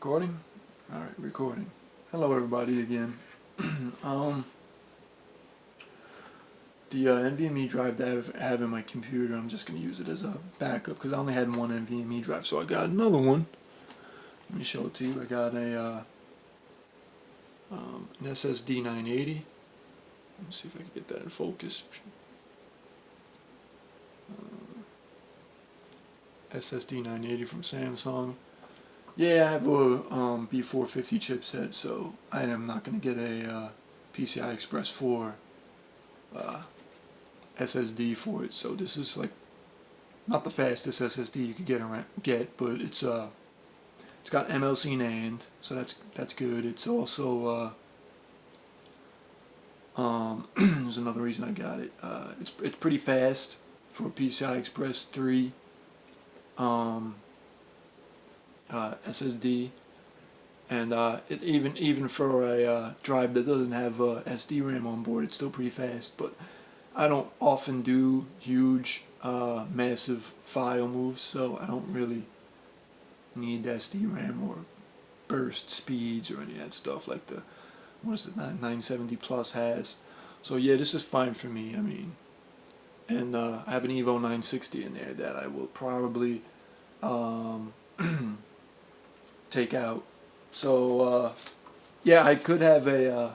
Recording? Alright, recording. Hello everybody again. The NVMe drive that I have in my computer, I'm just going to use it as a backup because I only had one NVMe drive, so I got another one. Let me show it to you. I got a an SSD 980. Let me see if I can get that in focus. SSD 980 from Samsung. Yeah, I have a B450 chipset, so I am not going to get a PCI Express 4 SSD for it. So this is like not the fastest SSD you could get, but it's got MLC NAND, so that's good. It's also there's another reason I got it. It's pretty fast for a PCI Express 3 SSD, and it even for a drive that doesn't have SD RAM on board, it's still pretty fast. But I don't often do huge massive file moves, so I don't really need SD RAM or burst speeds or any of that stuff like the 970 Plus has. So yeah, this is fine for me. I mean, and I have an Evo 960 in there that I will probably take out. So yeah, I could have a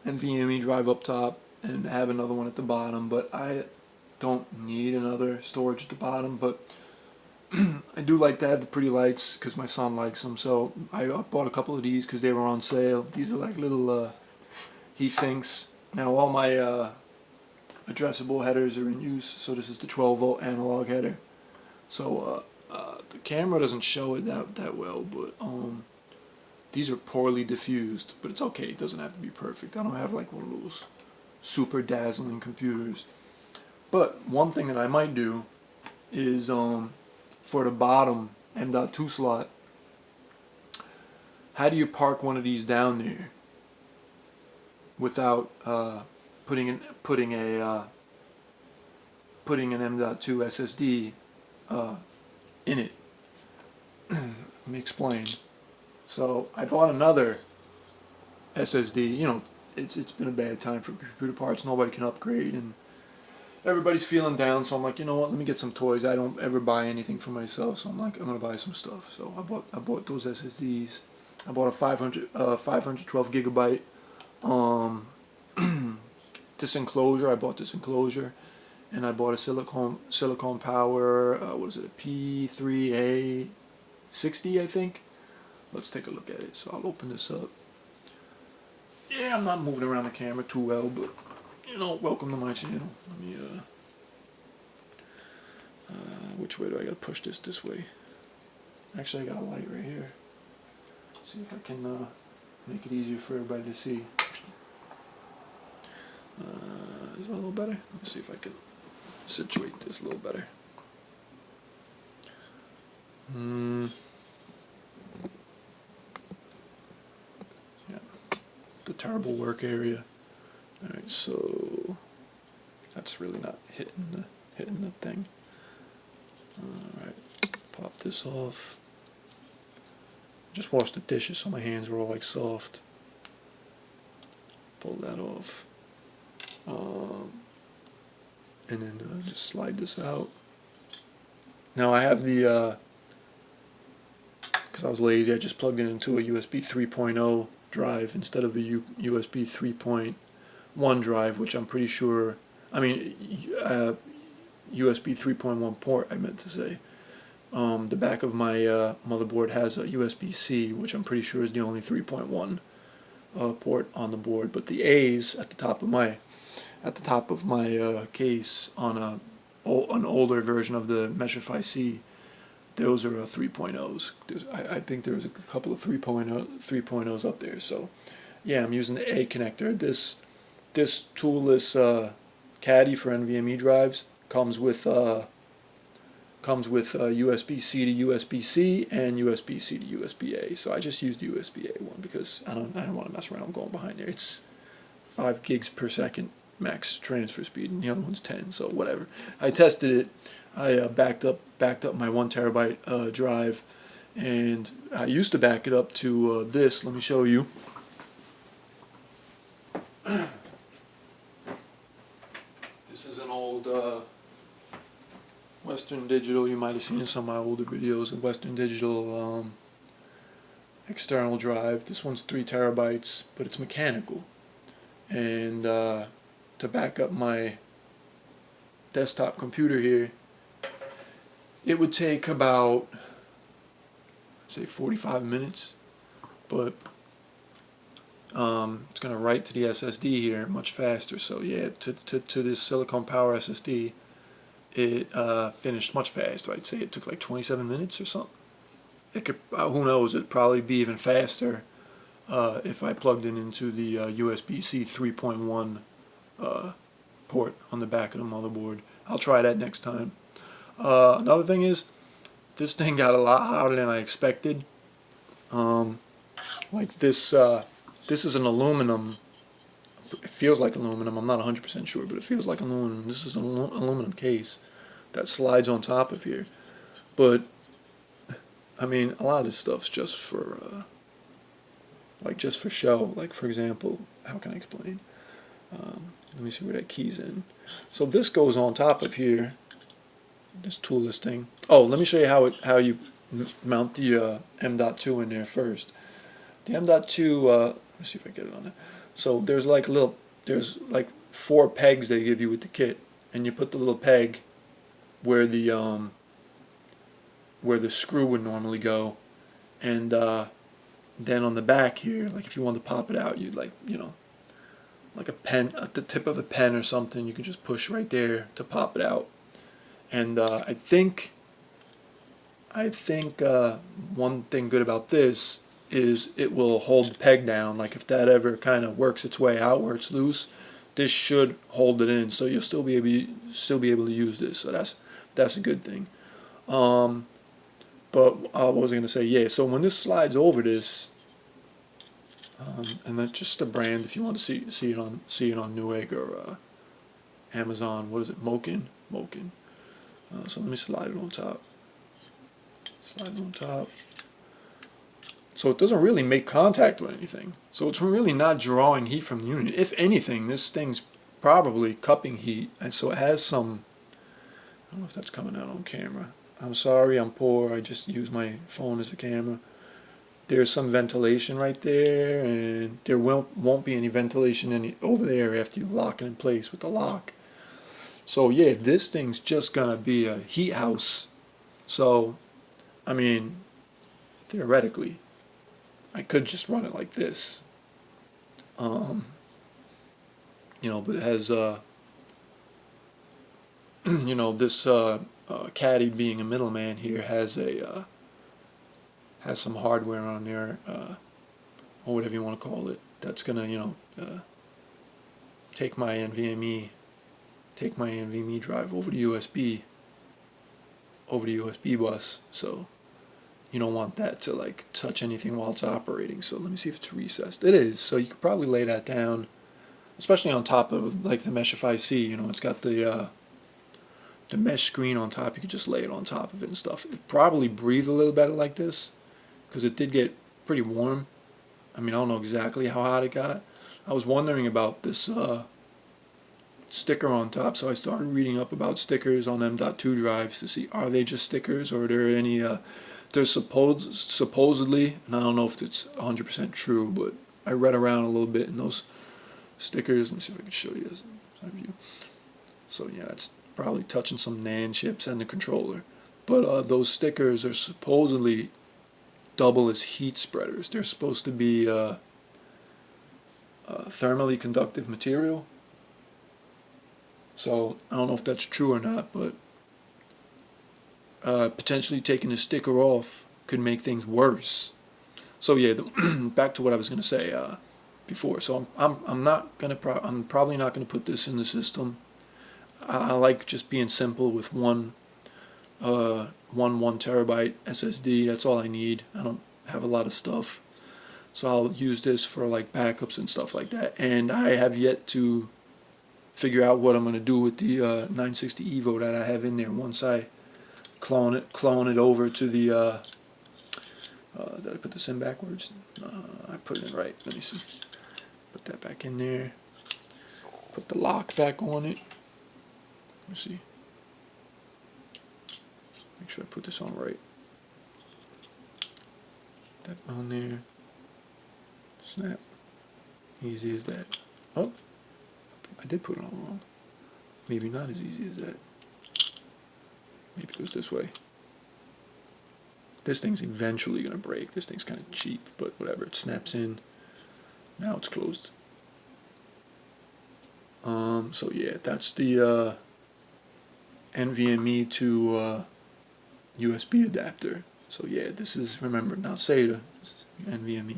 NVMe drive up top and have another one at the bottom, but I don't need another storage at the bottom. But I do like to have the pretty lights because my son likes them, so I bought a couple of these because they were on sale. These are like little Heatsinks. Now all my addressable headers are in use, so this is the 12-volt analog header. So the camera doesn't show it that well, but these are poorly diffused, but it's okay. It doesn't have to be perfect. I don't have like one of those super dazzling computers. But one thing that I might do is for the bottom M.2 slot, how do you park one of these down there without putting an M.2 SSD in it? Let me explain. So I bought another SSD. You know, it's been a bad time for computer parts. Nobody can upgrade, and everybody's feeling down. So I'm like, you know what? Let me get some toys. I don't ever buy anything for myself, so I'm like, I'm gonna buy some stuff. So I bought those SSDs. I bought a 512 gigabyte this Enclosure. I bought this Enclosure, and I bought a silicone power. What is it? A P34A60, I think. Let's take a look at it. So I'll open this up. Yeah, I'm not moving around the camera too well, but you know, welcome to my channel. Let me which way do I gotta push this way? Actually, I got a light right here. See if I can make it easier for everybody to see. Is that a little better? Let me see if I can situate this a little better. Yeah, the terrible work area. All right, so that's really not hitting the thing. All right, pop this off. Just washed the dishes, so my hands were all like soft. Pull that off. And then just slide this out. Now I have the, because I was lazy, I just plugged it into a USB 3.0 drive instead of a USB 3.1 drive, which I'm pretty sure, USB 3.1 port, I meant to say. The back of my motherboard has a USB-C, which I'm pretty sure is the only 3.1 port on the board. But the A's at the top of my case on an older version of the Meshify-C, those are 3.0s. I think there's a couple of 3.0s up there. So yeah, I'm using the A connector. This toolless caddy for NVMe drives comes with USB-C to USB-C and USB-C to USB-A. So I just used the USB-A one because I don't want to mess around going behind there. It's 5 gigs per second max transfer speed, and the other one's 10. So whatever. I tested it. I backed up my 1 terabyte drive, And I used to back it up to this. Let me show you. This is an old Western Digital. You might have seen some of my older videos of Western Digital external drive. This one's 3 terabytes, but it's mechanical. And to back up my desktop computer here, it would take about, say, 45 minutes, but it's going to write to the SSD here much faster. So yeah, to this silicone power SSD, it finished much faster. I'd say it took like 27 minutes or something. It could, who knows, it'd probably be even faster if I plugged it into the USB-C 3.1 port on the back of the motherboard. I'll try that next time. Another thing is, this thing got a lot hotter than I expected. Like this is an aluminum. It feels like aluminum. I'm not 100% sure, but it feels like aluminum. This is an aluminum case that slides on top of here. But I mean, a lot of this stuff's just for just for show. Like, for example, how can I explain? Let me see where that key's in. So this goes on top of here. This toolless thing. Oh, let me show you how you mount the M.2 in there first. The M.2. Let me see if I get it on there. So there's like 4 pegs they give you with the kit, and you put the little peg where the screw would normally go, and then on the back here, like if you want to pop it out, you'd like a pen at the tip of a pen or something, you can just push right there to pop it out. And I think one thing good about this is it will hold the peg down. Like if that ever kind of works its way out where it's loose, this should hold it in, so you'll still be able to use this. So that's a good thing. But what was I going to say? Yeah, so when this slides over this, and that's just a brand if you want to see it on Newegg or Amazon. What is it? Moken. So let me slide it on top. Slide it on top. So it doesn't really make contact with anything. So it's really not drawing heat from the unit. If anything, this thing's probably cupping heat, and so it has some. I don't know if that's coming out on camera. I'm sorry, I'm poor. I just use my phone as a camera. There's some ventilation right there, and there won't be any ventilation over there after you lock it in place with the lock. So yeah, this thing's just gonna be a heat house. So, I mean, theoretically, I could just run it like this. But it has this caddy being a middleman here has some hardware on there, or whatever you want to call it, that's gonna take my NVMe drive over the USB bus. So you don't want that to like touch anything while it's operating. So let me see if it's recessed. It is. So you could probably lay that down, especially on top of like the Meshify C. It's got the mesh screen on top. You could just lay it on top of it and stuff. It probably breathe a little better like this, because it did get pretty warm. I mean, I don't know exactly how hot it got. I was wondering about this sticker on top, so I started reading up about stickers on M.2 drives to see, are they just stickers, or are there any there's supposedly, and I don't know if it's 100% true, but I read around a little bit in those stickers. Let me see if I can show you this side view. So yeah, that's probably touching some NAND chips and the controller. But those stickers are supposedly double as heat spreaders. They're supposed to be thermally conductive material. So I don't know if that's true or not, but potentially taking the sticker off could make things worse. So yeah, back to what I was going to say before. So I'm probably not going to put this in the system. I like just being simple with one 1 terabyte SSD. That's all I need. I don't have a lot of stuff, so I'll use this for like backups and stuff like that. And I have yet to figure out what I'm going to do with the 960 Evo that I have in there once I clone it over to the Did I put this in backwards? I put it in right. Let me see. Put that back in there. Put the lock back on it. Let me see. Make sure I put this on right. That on there. Snap. Easy as that. Oh, I did put it on wrong. Maybe not as easy as that. Maybe it goes this way. This thing's eventually going to break. This thing's kind of cheap, but whatever. It snaps in. Now it's closed. So yeah, that's the NVMe to USB adapter. So yeah, this is, remember, not SATA. This is NVMe.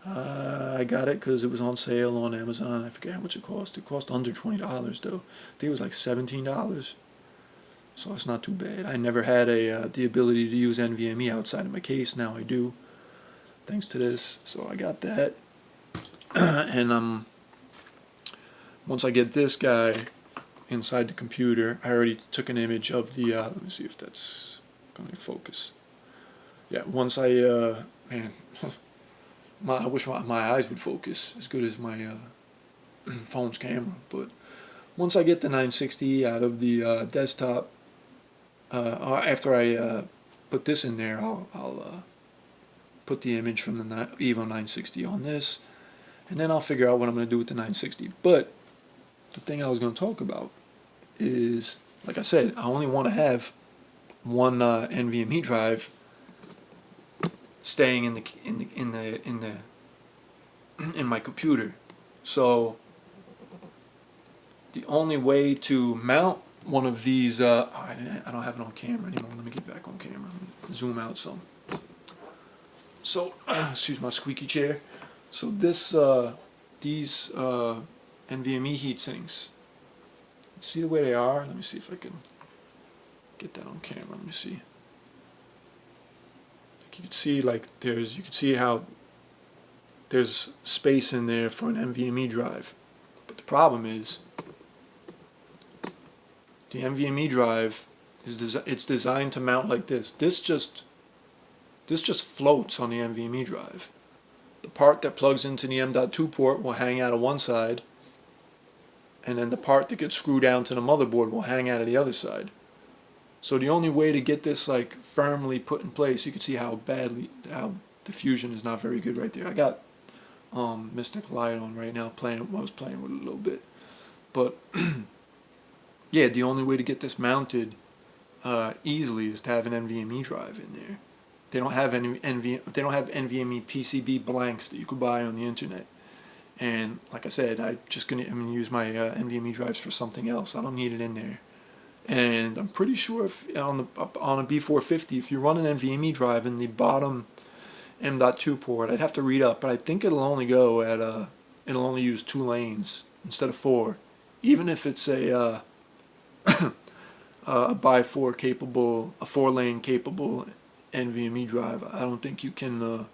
I got it because it was on sale on Amazon. I forget how much it cost. It cost under $20 though. I think it was like $17. So it's not too bad. I never had the ability to use NVMe outside of my case. Now I do, thanks to this. So I got that. And once I get this guy inside the computer, I already took an image of the, let me see if that's going to focus. Yeah, once I, man, I wish my eyes would focus as good as my phone's camera. But once I get the 960 out of the desktop, after I put this in there, I'll put the image from the Evo 960 on this, and then I'll figure out what I'm going to do with the 960. But the thing I was going to talk about is, like I said, I only want to have one NVMe drive staying in my computer. So the only way to mount one of these, I don't have it on camera anymore. Let me get back on camera. Zoom out some. So excuse my squeaky chair. So this these NVMe heatsinks, see the way they are? Let me see if I can get that on camera. Let me see. Like you can see, like you can see how there's space in there for an NVMe drive. But the problem is, the NVMe drive it's designed to mount like this. This just floats on the NVMe drive. The part that plugs into the M.2 port will hang out of one side, and then the part that gets screwed down to the motherboard will hang out of the other side. So the only way to get this like firmly put in place, you can see how the fusion is not very good right there. I got Mystic Light on right now I was playing with it a little bit, but yeah, the only way to get this mounted easily is to have an NVMe drive in there. They don't have they don't have NVMe PCB blanks that you could buy on the internet. And like I said, I'm gonna use my NVMe drives for something else. I don't need it in there. And I'm pretty sure if on a B450, if you run an NVMe drive in the bottom M.2 port, I'd have to read up, but I think it'll only go at it'll only use 2 lanes instead of 4, even if it's a by 4 capable, a 4-lane capable NVMe drive. I don't think you can. I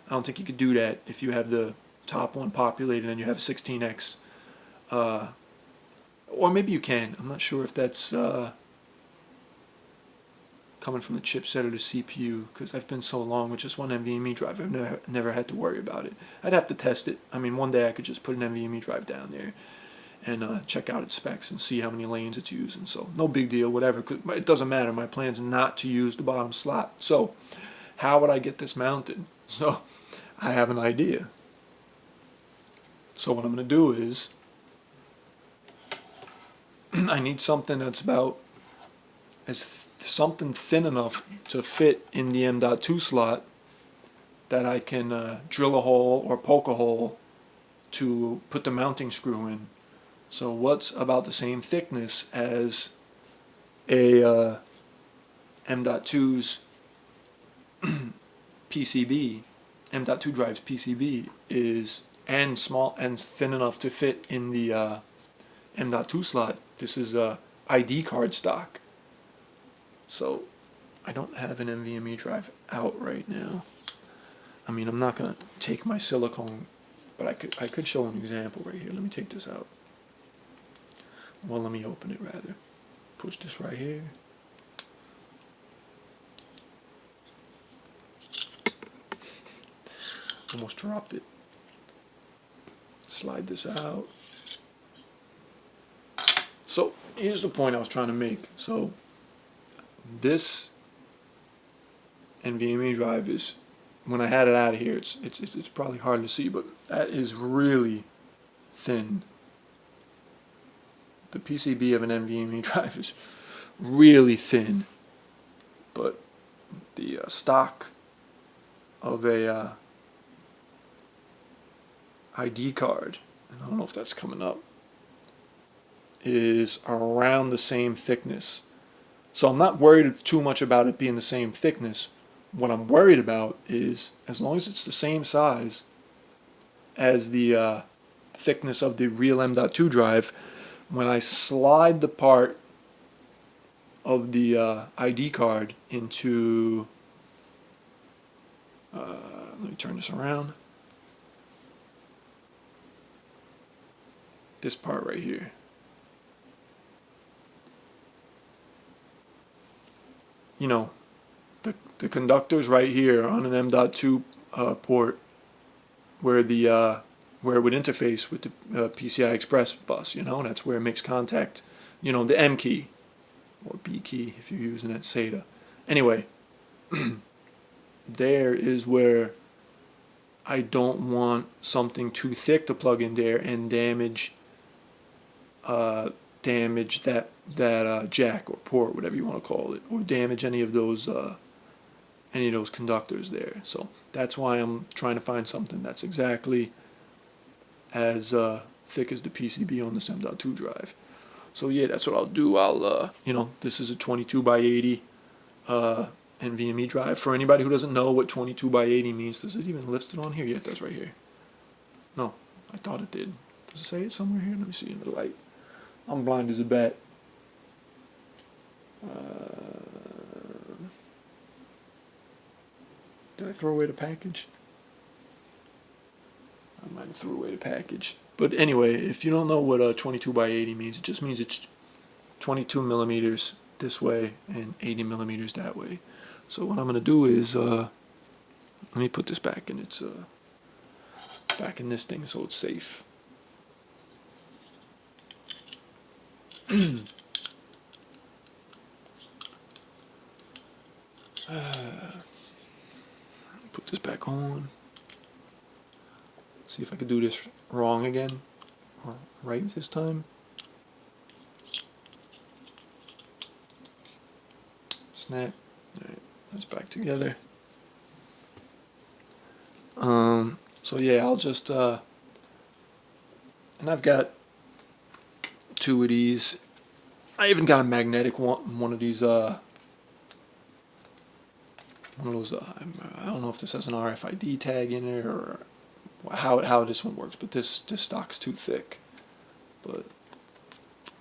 don't think you could do that if you have the top one populated and you have 16x. Or maybe you can. I'm not sure if that's coming from the chipset or the CPU, because I've been so long with just one NVMe drive, I've never had to worry about it. I'd have to test it. I mean, one day I could just put an NVMe drive down there and check out its specs and see how many lanes it's using. So no big deal, whatever. It doesn't matter. My plan's not to use the bottom slot. So how would I get this mounted? So I have an idea. So what I'm going to do is I need something that's about something thin enough to fit in the M.2 slot that I can drill a hole or poke a hole to put the mounting screw in. So what's about the same thickness as a M.2's PCB, M.2 drive's PCB is, and small and thin enough to fit in the M.2 slot. This is ID card stock. So I don't have an NVMe drive out right now. I mean, I'm not gonna take my silicone, but I could show an example right here. Let me take this out. Well, let me open it rather. Push this right here. Almost dropped it. Slide this out. So here's the point I was trying to make. So this NVMe drive is, when I had it out of here, it's probably hard to see, but that is really thin. The PCB of an NVMe drive is really thin, but the stock of a ID card, and I don't know if that's coming up, is around the same thickness. So I'm not worried too much about it being the same thickness. What I'm worried about is, as long as it's the same size as the thickness of the real M.2 drive, when I slide the part of the ID card into, let me turn this around, this part right here. You know, the conductors right here on an M.2 port, where the where it would interface with the PCI Express bus, you know, and that's where it makes contact, you know, the M key, or B key if you're using that SATA. Anyway, there is where I don't want something too thick to plug in there and damage that jack or port, whatever you want to call it, or damage any of those conductors there. So that's why I'm trying to find something that's exactly as thick as the PCB on this M.2 drive. So yeah, that's what I'll do. I'll you know, this is a 22x80 NVMe drive. For anybody who doesn't know what 22x80 means, does it even list it on here? Yeah, it does right here. No, I thought it did. Does it say it somewhere here? Let me see in the light. I'm blind as a bat. Did I throw away the package? I might have threw away the package. But anyway, if you don't know what 22x80 means, it just means it's 22 millimeters this way and 80 millimeters that way. So what I'm going to do is, let me put this back in its, back in this thing so it's safe. Put this back on. See if I could do this wrong again, or right this time. Snap. Alright, that's back together. So yeah, I'll just, and I've got two of these. I even got a magnetic one of these, one of those, I don't know if this has an RFID tag in it or how this one works, but this stock's too thick. But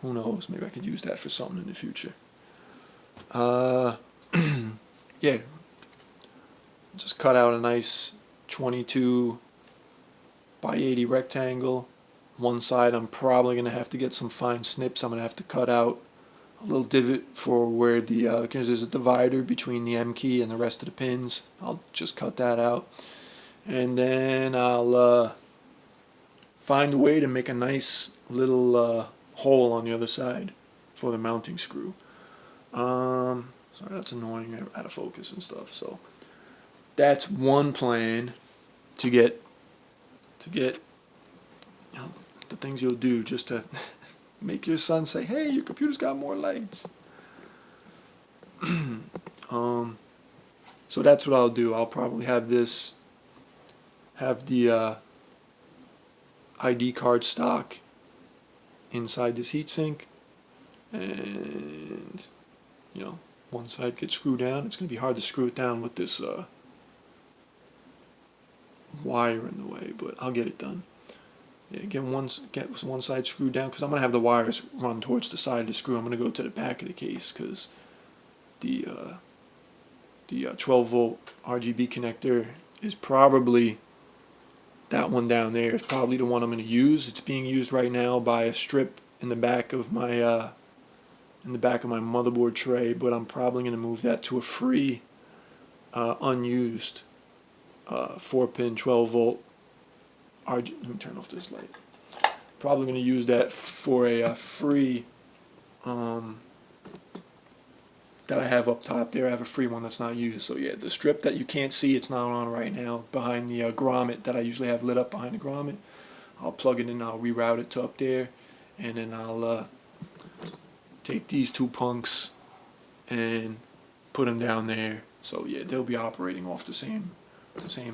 who knows, maybe I could use that for something in the future. Yeah, just cut out a nice 22x80 rectangle. One side I'm probably going to have to get some fine snips. I'm going to have to cut out a little divot for where the, because there's a divider between the M key and the rest of the pins. I'll just cut that out. And then I'll find a way to make a nice little hole on the other side for the mounting screw. Sorry, that's annoying, out of focus and stuff. So that's one plan to get you know, the things you'll do just to make your son say, hey, your computer's got more lights. So that's what I'll do. I'll probably have the ID card stock inside this heatsink, and you know, one side gets screwed down. It's going to be hard to screw it down with this wire in the way, but I'll get it done. Yeah, get one side screwed down, because I'm going to have the wires run towards the side of the screw. I'm going to go to the back of the case, because the 12 volt RGB connector is probably, that one down there is probably the one I'm going to use. It's being used right now by a strip in the back of my motherboard tray, but I'm probably going to move that to a free unused 4-pin 12-volt RGB. Let me turn off this light. Probably going to use that for a free that I have up top there. I have a free one that's not used. So yeah, the strip that you can't see, it's not on right now, behind the grommet that I usually have lit up behind the grommet. I'll plug it in, I'll reroute it to up there, and then I'll take these two punks and put them down there. So yeah, they'll be operating off the same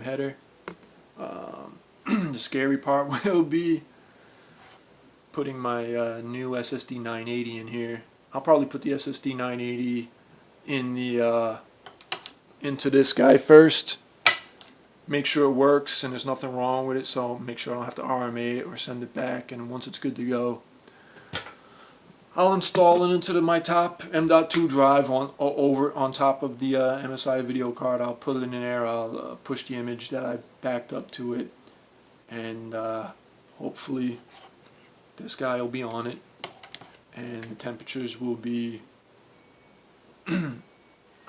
header. The scary part will be putting my new SSD 980 in here. I'll probably put the SSD 980 in the into this guy first. Make sure it works and there's nothing wrong with it, so make sure I don't have to RMA it or send it back. And once it's good to go, I'll install it into my top M.2 drive on top of the MSI video card. I'll put it in there. I'll push the image that I backed up to it, and hopefully this guy will be on it, and the temperatures will be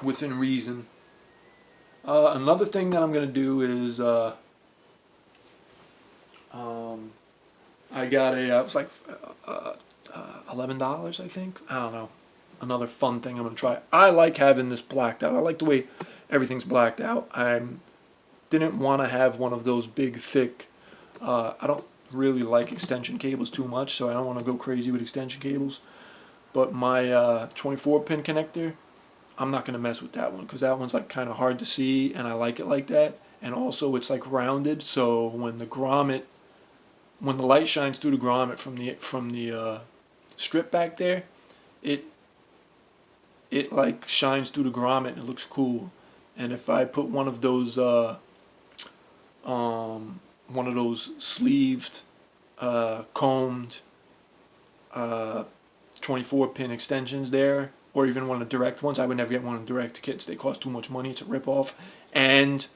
within reason. Another thing that I'm going to do is I got it was like $11, I think. I don't know. Another fun thing I'm going to try. I like having this blacked out. I like the way everything's blacked out. I didn't want to have one of those big, thick, I don't really like extension cables too much, so I don't want to go crazy with extension cables. But my 24-pin connector, I'm not going to mess with that one, because that one's like kind of hard to see, and I like it like that. And also it's like rounded, so when the light shines through the grommet from the strip back there, it like shines through the grommet and it looks cool. And if I put one of those sleeved combed 24-pin extensions there, or even one of the direct ones, I would never get one of the direct kits. They cost too much money. It's a ripoff, and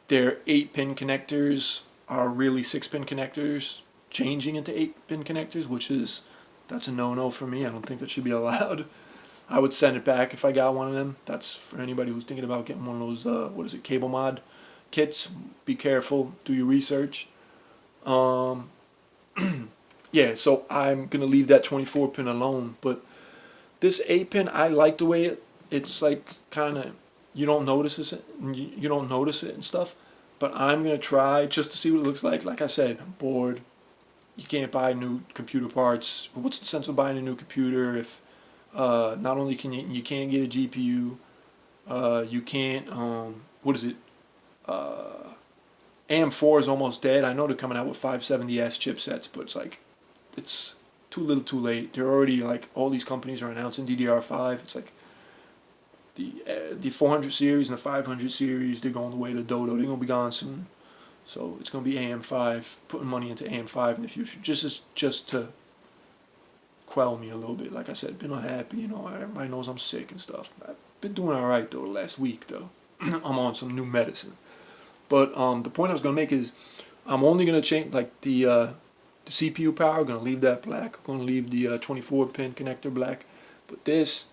their 8-pin connectors are really 6-pin connectors changing into 8-pin connectors, that's a no-no for me. I don't think that should be allowed. I would send it back if I got one of them. That's for anybody who's thinking about getting one of those cable mod kits. Be careful, do your research. Yeah, so I'm gonna leave that 24-pin alone, but this 8-pin, I like the way it's like kind of, you don't notice it and stuff, but I'm gonna try just to see what it looks like. Like I said, I'm bored. You can't buy new computer parts. What's the sense of buying a new computer if not only can you can't get a GPU, you can't AM4 is almost dead. I know they're coming out with 570S chipsets, but it's too little too late. They're already, like, all these companies are announcing DDR5. It's like the 400 series and the 500 series, they're going the way of the dodo. They're going to be gone soon. So it's going to be AM5, putting money into AM5 in the future, just to quell me a little bit. Like I said, been unhappy, everybody knows I'm sick and stuff. I've been doing alright, though, the last week, though. I'm on some new medicine. But the point I was going to make is, I'm only going to change, like, the CPU power, I'm going to leave that black. I'm going to leave the 24-pin connector black. But this,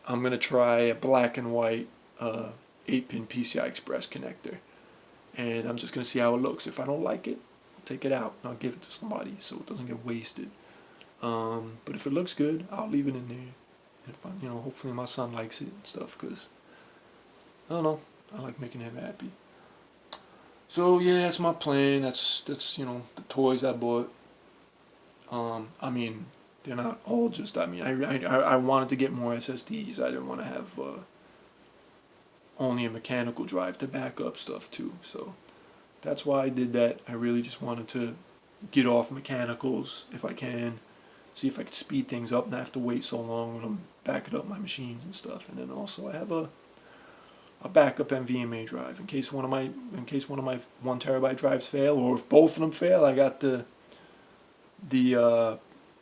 I'm going to try a black and white 8-pin PCI Express connector. And I'm just going to see how it looks. If I don't like it, I'll take it out and I'll give it to somebody so it doesn't get wasted. But if it looks good, I'll leave it in there. And if hopefully my son likes it and stuff, because, I don't know, I like making him happy. So yeah, that's my plan. That's the toys I bought. I mean, they're not all just. I mean, I wanted to get more SSDs. I didn't want to have only a mechanical drive to back up stuff too. So that's why I did that. I really just wanted to get off mechanicals if I can. See if I could speed things up, not have to wait so long when I'm backing up my machines and stuff. And then also I have a backup NVMe drive in case one of my 1 terabyte drives fail, or if both of them fail, I got the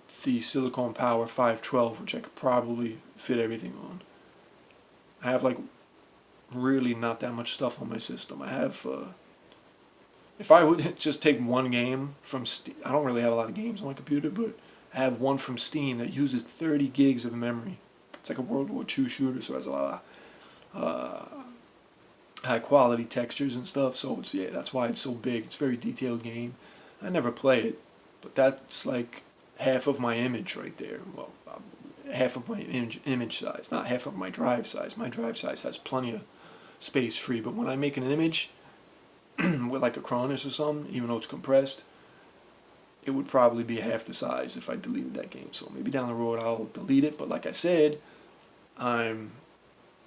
Silicon Power 512, which I could probably fit everything on. I have like really not that much stuff on my system. I have if I would just take one game from Steam, I don't really have a lot of games on my computer, but I have one from Steam that uses 30 gigs of memory. It's like a World War II shooter, so it has a lot of high quality textures and stuff. So it's, yeah, that's why it's so big. It's a very detailed game. I never play it, but that's like half of my image right there. Well, half of my image size, not half of my drive size. My drive size has plenty of space free, but when I make an image with like a Cronus or something, even though it's compressed, it would probably be half the size if I deleted that game. So maybe down the road I'll delete it, but like I said, I'm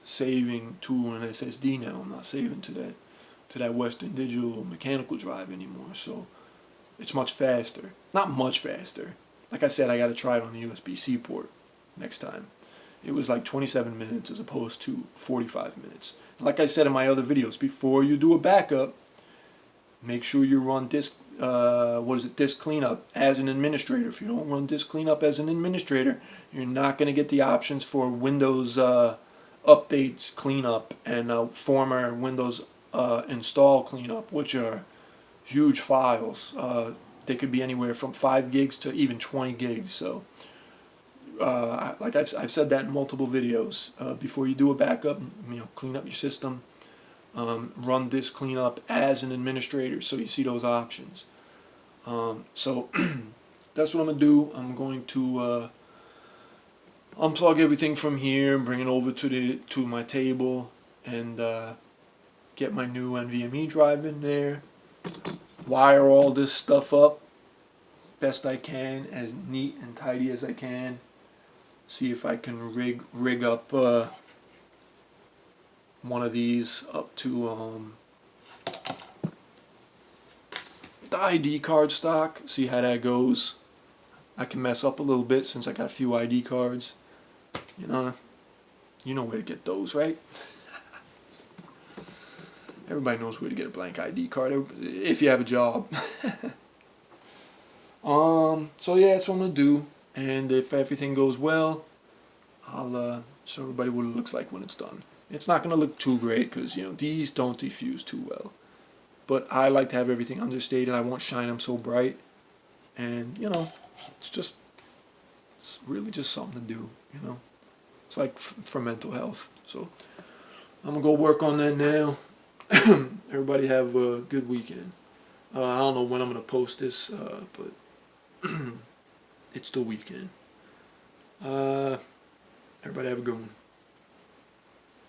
saving to an SSD now. I'm not saving to that Western Digital mechanical drive anymore. So it's much faster. Not much faster. Like I said, I got to try it on the USB-C port next time. It was like 27 minutes as opposed to 45 minutes. Like I said in my other videos, before you do a backup, make sure you run disk cleanup as an administrator. If you don't run disk cleanup as an administrator, you're not going to get the options for Windows updates cleanup and former Windows install cleanup, which are huge files. They could be anywhere from 5 gigs to even 20 gigs. So, like I've said that in multiple videos. Before you do a backup, clean up your system. Run disk cleanup as an administrator, so you see those options. So that's what I'm gonna do. I'm going to unplug everything from here, bring it over to my table, and get my new NVMe drive in there. Wire all this stuff up best I can, as neat and tidy as I can. See if I can rig up one of these up to the ID card stock. See how that goes. I can mess up a little bit since I got a few ID cards. You know where to get those, right? Everybody knows where to get a blank ID card if you have a job. So yeah, that's what I'm gonna do, and if everything goes well, I'll show everybody what it looks like when it's done. It's not gonna look too great because these don't diffuse too well, but I like to have everything understated. I won't shine them so bright, and it's really just something to do. It's like for mental health. So I'm gonna go work on that now. Everybody have a good weekend. I don't know when I'm gonna post this, but it's the weekend. Everybody have a good one.